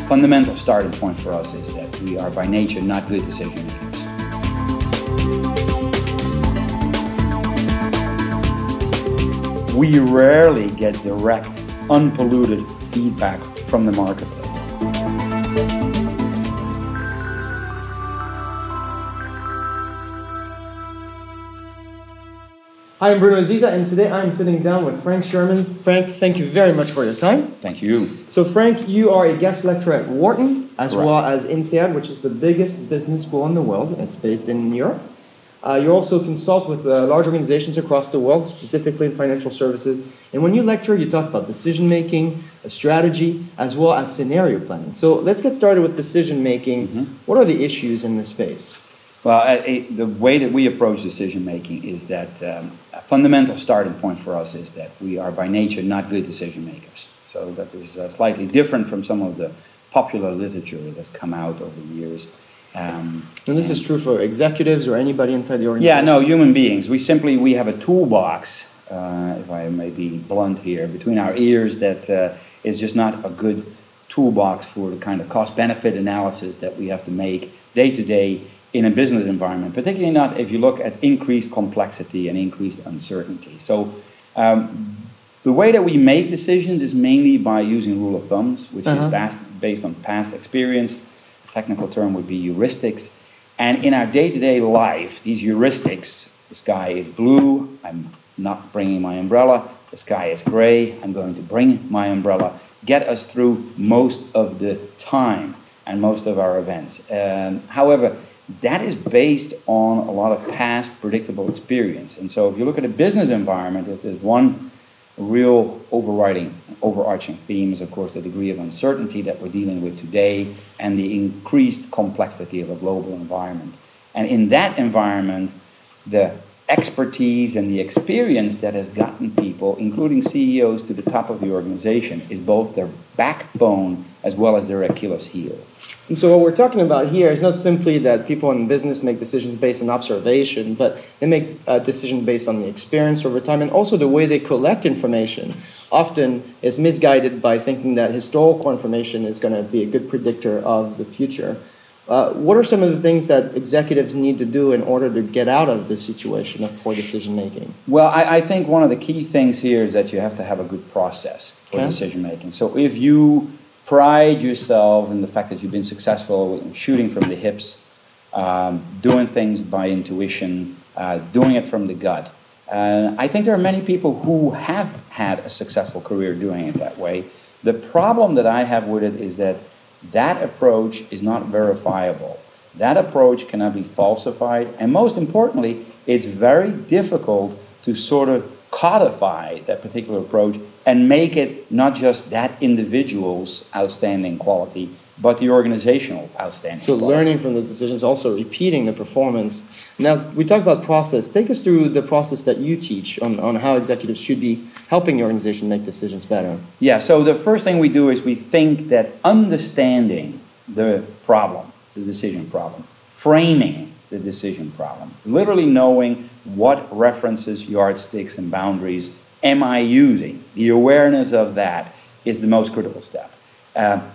fundamental starting point for us is that we are by nature not good decision makers. We rarely get direct, unpolluted feedback from the marketplace. Hi, I'm Bruno Aziza, and today I'm sitting down with Franck Schuurmans. Franck, thank you very much for your time. Thank you. So Franck, you are a guest lecturer at Wharton, as Correct. well as INSEAD, which is the biggest business school in the world. It's based in Europe. You also consult with large organizations across the world, specifically in financial services. And when you lecture, you talk about decision-making, strategy, as well as scenario planning. So let's get started with decision-making. What are the issues in this space? Well, the way that we approach decision-making is that a fundamental starting point for us is that we are by nature not good decision makers. So that is slightly different from some of the popular literature that's come out over the years. And this is true for executives or anybody inside the organization? Yeah, no, human beings. We have a toolbox, if I may be blunt here, between our ears that is just not a good toolbox for the kind of cost-benefit analysis that we have to make day to day in a business environment, particularly not if you look at increased complexity and increased uncertainty. So the way that we make decisions is mainly by using rule of thumbs, which is based on past experience. The technical term would be heuristics. And in our day-to-day life, these heuristics, the sky is blue, I'm not bringing my umbrella. The sky is gray, I'm going to bring my umbrella, get us through most of the time and most of our events. However, that is based on a lot of past predictable experience. And so if you look at a business environment, if there's one real overarching theme is, of course, the degree of uncertainty that we're dealing with today and the increased complexity of a global environment. And in that environment, the expertise and the experience that has gotten people, including CEOs, to the top of the organization is both their backbone as well as their Achilles heel. And so what we're talking about here is not simply that people in business make decisions based on observation, but they make decisions based on the experience over time, and also the way they collect information often is misguided by thinking that historical information is going to be a good predictor of the future. What are some of the things that executives need to do in order to get out of this situation of poor decision making? Well, I think one of the key things here is that you have to have a good process for decision making. So if you pride yourself in the fact that you've been successful in shooting from the hips, doing things by intuition, doing it from the gut. I think there are many people who have had a successful career doing it that way. The problem that I have with it is that that approach is not verifiable. That approach cannot be falsified, and most importantly, it's very difficult to sort of codify that particular approach and make it not just that individual's outstanding quality, but the organizational outstanding quality. So learning from those decisions, also repeating the performance. Now, we talked about process. Take us through the process that you teach on how executives should be helping the organization make decisions better. Yeah, so the first thing we do is we think that understanding the problem, the decision problem, framing the decision problem, literally knowing what references, yardsticks, and boundaries am I using? The awareness of that is the most critical step.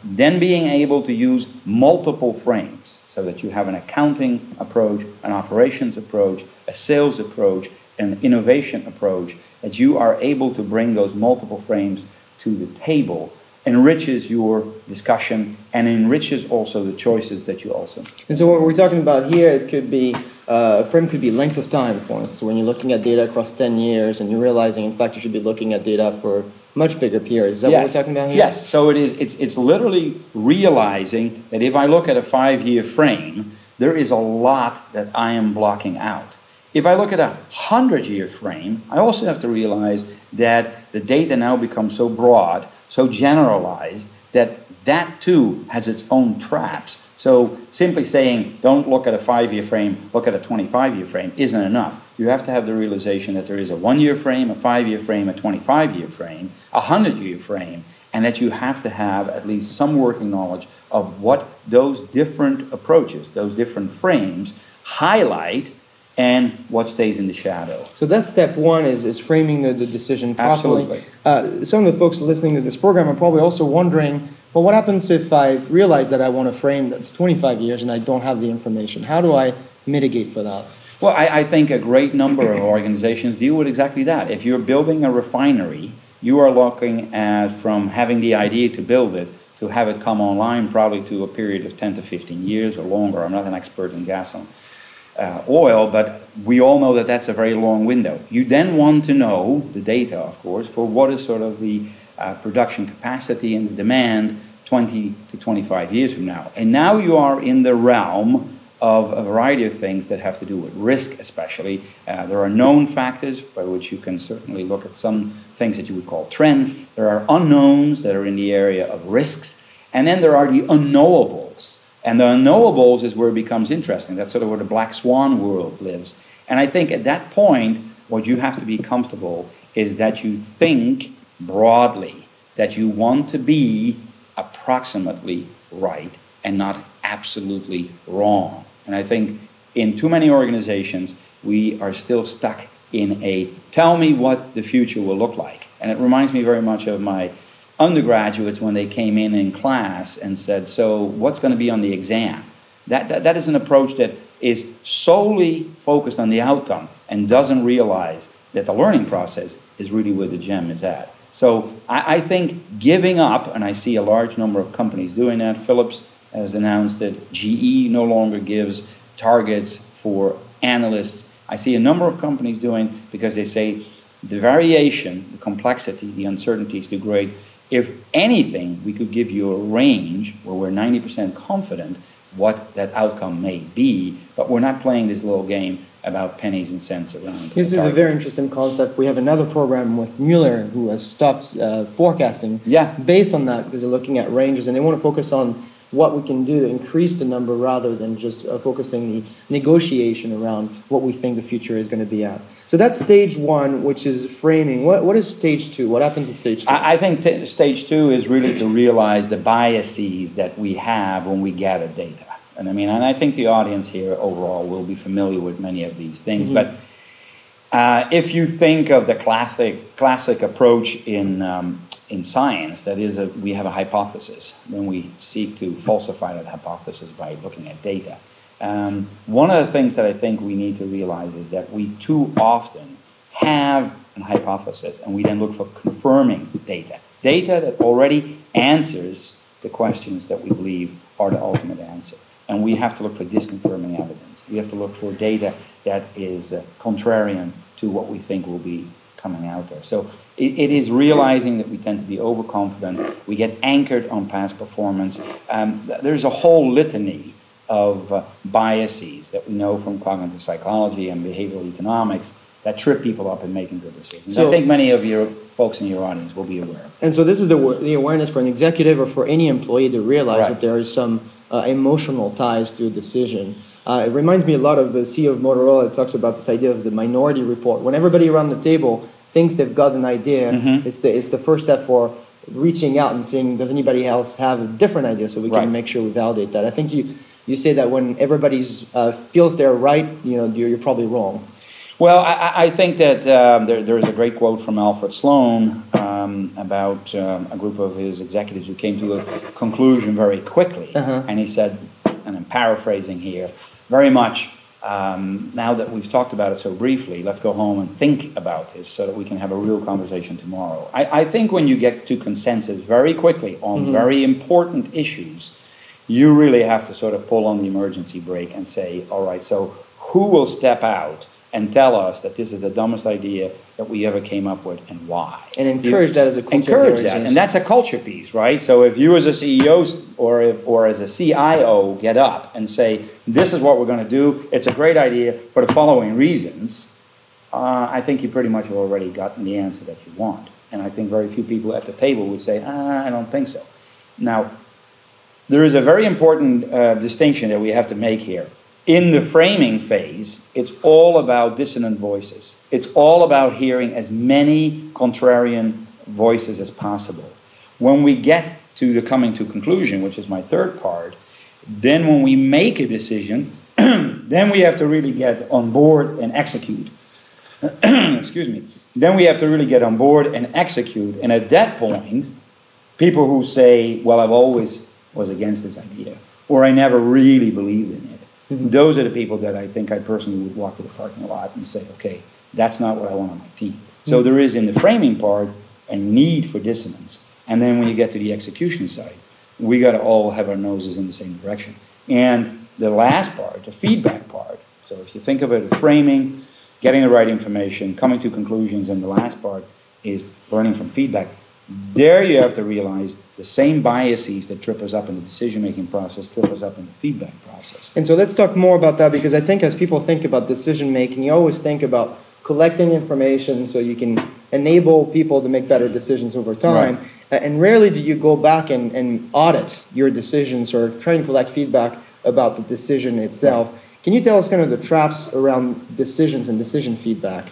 Then being able to use multiple frames so that you have an accounting approach, an operations approach, a sales approach, an innovation approach, that you are able to bring those multiple frames to the table enriches your discussion and enriches also the choices that you also. And so what we're talking about here, it could be, a frame could be length of time for us. So when you're looking at data across 10 years and you're realizing, in fact, you should be looking at data for much bigger periods. Is that what we're talking about here? Yes, so it's literally realizing that if I look at a 5-year frame, there is a lot that I am blocking out. If I look at a 100-year frame, I also have to realize that the data now becomes so broad, so generalized, that that too has its own traps. So simply saying, don't look at a 5-year frame, look at a 25-year frame, isn't enough. You have to have the realization that there is a 1-year frame, a 5-year frame, a 25-year frame, a 100-year frame, and that you have to have at least some working knowledge of what those different approaches, those different frames highlight, and what stays in the shadow. So that's step one, is framing the decision properly. Absolutely. Some of the folks listening to this program are probably also wondering, Well, what happens if I realize that I want a frame that's 25 years and I don't have the information? How do I mitigate for that? Well, I think a great number of organizations deal with exactly that. If you're building a refinery, you are looking at from having the idea to build it to have it come online probably to a period of 10 to 15 years or longer. I'm not an expert in gas and oil, but we all know that that's a very long window. You then want to know the data, of course, for what is sort of the production capacity and the demand 20 to 25 years from now. And now you are in the realm of a variety of things that have to do with risk especially. There are known factors by which you can certainly look at some things that you would call trends. There are unknowns that are in the area of risks. And then there are the unknowables. And the unknowables is where it becomes interesting. That's sort of where the black swan world lives. And I think at that point, what you have to be comfortable is that you think broadly, that you want to be approximately right and not absolutely wrong. And I think in too many organizations, we are still stuck in a tell me what the future will look like. And it reminds me very much of my undergraduates when they came in class and said, so what's going to be on the exam? That is an approach that is solely focused on the outcome and doesn't realize that the learning process is really where the gem is at. So I think giving up, and I see a large number of companies doing that. Philips has announced that GE no longer gives targets for analysts. I see a number of companies doing because they say the variation, the complexity, the uncertainty is too great. If anything, we could give you a range where we're 90% confident what that outcome may be, but we're not playing this little game about pennies and cents around. This is a very interesting concept. We have another program with Mueller who has stopped forecasting based on that because they're looking at ranges and they want to focus on what we can do to increase the number rather than just focusing the negotiation around what we think the future is going to be at. So that's stage one, which is framing. What is stage two? What happens at stage two? I think stage two is really to realize the biases that we have when we gather data. And I think the audience here overall will be familiar with many of these things. Mm-hmm. But if you think of the classic approach in science, that is, we have a hypothesis. Then we seek to falsify that hypothesis by looking at data. One of the things that I think we need to realize is that we too often have a hypothesis and we then look for confirming data. Data that already answers the questions that we believe are the ultimate answer. And we have to look for disconfirming evidence. We have to look for data that is contrarian to what we think will be coming out there. So it is realizing that we tend to be overconfident. We get anchored on past performance. There's a whole litany of biases that we know from cognitive psychology and behavioral economics that trip people up in making good decisions. So, I think many of your folks in your audience will be aware. And so this is the awareness for an executive or for any employee to realize that there is some emotional ties to a decision. It reminds me a lot of the CEO of Motorola that talks about this idea of the minority report. When everybody around the table thinks they've got an idea, it's the first step for reaching out and seeing, does anybody else have a different idea so we can make sure we validate that. I think you say that when everybody feels they're right, you're probably wrong. Well, I think that there is a great quote from Alfred Sloan about a group of his executives who came to a conclusion very quickly. And he said, and I'm paraphrasing here, very much, now that we've talked about it so briefly, let's go home and think about this so that we can have a real conversation tomorrow. I think when you get to consensus very quickly on very important issues, you really have to sort of pull on the emergency brake and say, all right, so who will step out and tell us that this is the dumbest idea that we ever came up with and why? And encourage that as a culture. Encourage that, and that's a culture piece, right? So if you as a CEO or as a CIO get up and say, this is what we're going to do, it's a great idea for the following reasons, I think you pretty much have already gotten the answer that you want. And I think very few people at the table would say, I don't think so. Now, there is a very important distinction that we have to make here. In the framing phase, it's all about dissonant voices. It's all about hearing as many contrarian voices as possible. When we get to the coming to conclusion, which is my third part, then when we make a decision, then we have to really get on board and execute. Excuse me. Then we have to really get on board and execute. And at that point, People who say, well, I've always was against this idea, or I never really believed in it. Mm-hmm. Those are the people that I think I personally would walk to the parking lot and say, okay, that's not what I want on my team. So there is in the framing part a need for dissonance. And then when you get to the execution side, we got to all have our noses in the same direction. And the last part, the feedback part, so if you think of it as framing, getting the right information, coming to conclusions, and the last part is learning from feedback. There you have to realize the same biases that trip us up in the decision-making process trip us up in the feedback process. And so let's talk more about that, because I think as people think about decision-making, you always think about collecting information so you can enable people to make better decisions over time. Right. And rarely do you go back and audit your decisions or try and collect feedback about the decision itself. Right. Can you tell us kind of the traps around decisions and decision feedback?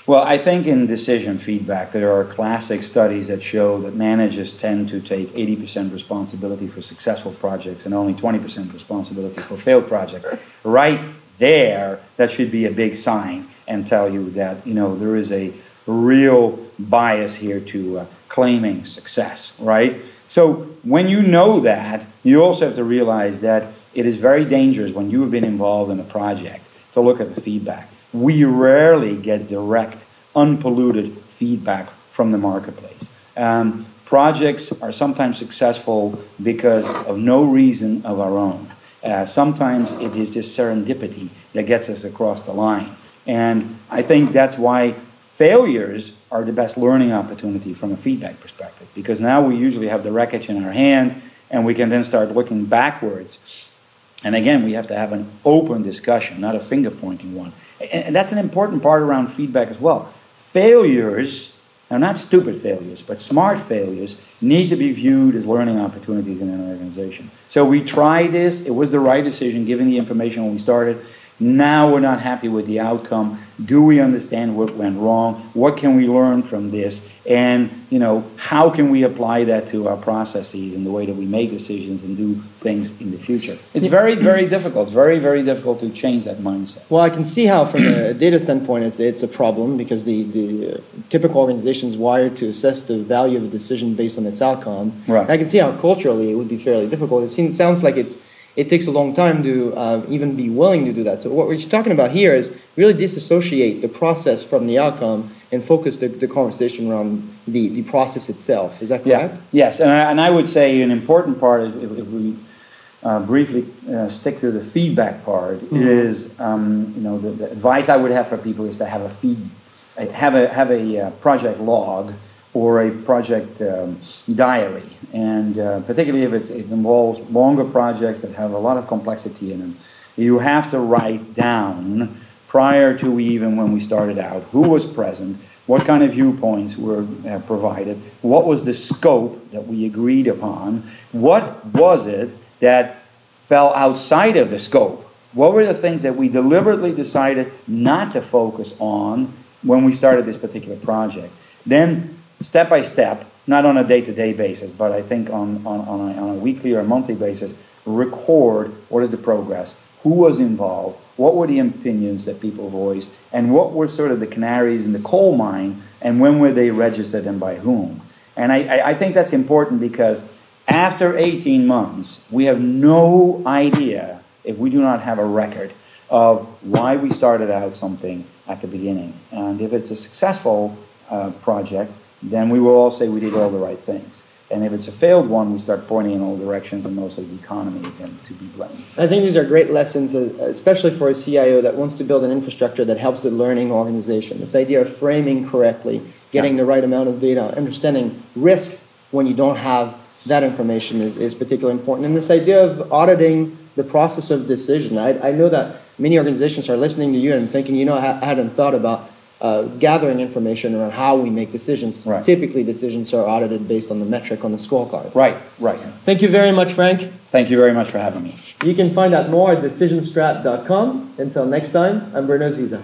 Well, I think in decision feedback, there are classic studies that show that managers tend to take 80% responsibility for successful projects and only 20% responsibility for failed projects. Right there, that should be a big sign and tell you that, you know, there is a real bias here to claiming success, right? So when you know that, you also have to realize that it is very dangerous when you have been involved in a project to look at the feedback. We rarely get direct, unpolluted feedback from the marketplace. Projects are sometimes successful because of no reason of our own. Sometimes it is just serendipity that gets us across the line. And I think that's why failures are the best learning opportunity from a feedback perspective, because now we usually have the wreckage in our hand and we can then start looking backwards. And again, we have to have an open discussion, not a finger-pointing one. And that's an important part around feedback as well. Failures, now not stupid failures, but smart failures, need to be viewed as learning opportunities in an organization. So we tried this, it was the right decision given the information when we started. Now we're not happy with the outcome. Do we understand what went wrong? What can we learn from this? And, you know, how can we apply that to our processes and the way that we make decisions and do things in the future? It's very, very difficult. It's very, very difficult to change that mindset. Well, I can see how from a data standpoint it's a problem, because the typical organization is wired to assess the value of a decision based on its outcome. Right. I can see how culturally it would be fairly difficult. It sounds like it takes a long time to even be willing to do that. So what we're talking about here is really disassociate the process from the outcome and focus the conversation around the process itself. Is that correct? Yeah. Yes, and I would say an important part, if we briefly stick to the feedback part, is you know, the advice I would have for people is to have a project log or a project diary, and particularly if it involves longer projects that have a lot of complexity in them, you have to write down prior to even when we started out who was present, what kind of viewpoints were provided, what was the scope that we agreed upon, what was it that fell outside of the scope, what were the things that we deliberately decided not to focus on when we started this particular project. Then step by step, not on a day-to-day basis, but I think on a weekly or monthly basis, record what is the progress, who was involved, what were the opinions that people voiced, and what were sort of the canaries in the coal mine, and when were they registered and by whom. And I think that's important, because after 18 months, we have no idea, if we do not have a record of why we started out something at the beginning. And if it's a successful project, then we will all say we did all the right things. And if it's a failed one, we start pointing in all directions, and mostly the economy is then to be blamed. I think these are great lessons, especially for a CIO that wants to build an infrastructure that helps the learning organization. This idea of framing correctly, getting the right amount of data, understanding risk when you don't have that information is particularly important. And this idea of auditing the process of decision. I know that many organizations are listening to you and thinking, you know, I hadn't thought about gathering information around how we make decisions. Right. Typically, decisions are audited based on the metric on the scorecard. Right, right. Thank you very much, Frank. Thank you very much for having me. You can find out more at decisionstrat.com. Until next time, I'm Bruno Ziza.